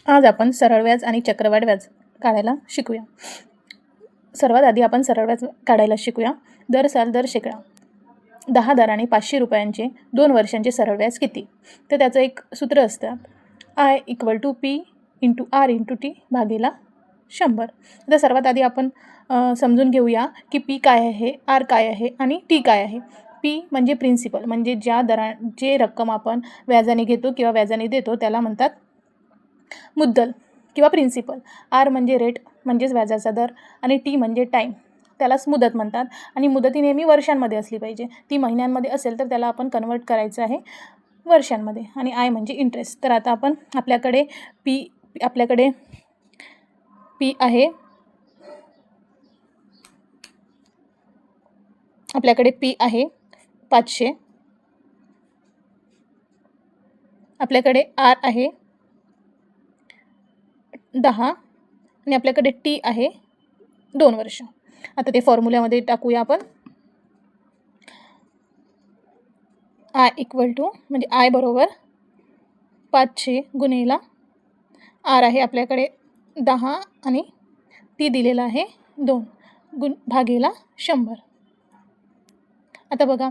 आज आपण सरळ व्याज आणि चक्रवाढ व्याज काढायला शिकूया. सर्वात आधी आपण सरळ व्याज काढायला शिकूया. दर साल दर शेकडा 10 दराने 500 रुपयांचे 2 वर्षांचे सरळ व्याज किती? तर त्याचं एक सूत्र असतं, I = P × R × T भागीला 100. तर सर्वात आधी आपण समजून घेऊया की P काय आहे, R काय आहे आणि T काय आहे. P म्हणजे प्रिन्सिपल, म्हणजे जे रक्कम आपण व्याजाने घेतो किंवा व्याजाने देतो त्याला म्हणतात मुद्दल किंवा प्रिन्सिपल. R म्हणजे रेट म्हणजेच व्याजाचा दर आणि T म्हणजे टाईम, त्यालाच मुदत म्हणतात. आणि मुदत ही नेहमी वर्षांमध्ये असली पाहिजे. ती महिन्यांमध्ये असेल तर त्याला आपण कन्वर्ट करायचं आहे वर्षांमध्ये. आणि I म्हणजे इंटरेस्ट. तर आता आपण आपल्याकडे P आहे, आपल्याकडे P आहे 500, आपल्याकडे R आहे 10 आणि आपल्याकडे T आहे 2 वर्ष. आता ते फॉर्म्युल्यामध्ये टाकूया आपण. I म्हणजे I बरोबर 500 गुणिले R आहे आपल्याकडे 10 आणि T दिलेला आहे 2 भागीला 100. आता बघा,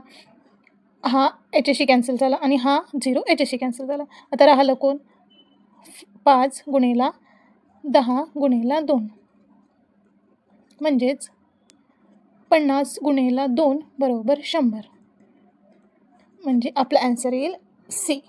हा याच्याशी कॅन्सल झाला आणि हा 0 याच्याशी कॅन्सल झाला. आता राहिलं कोण? 5 गुणिले 10 गुणिले 2 म्हणजेच 50 गुणिले 2 बरोबर 100. म्हणजे आपला ॲन्सर येईल C.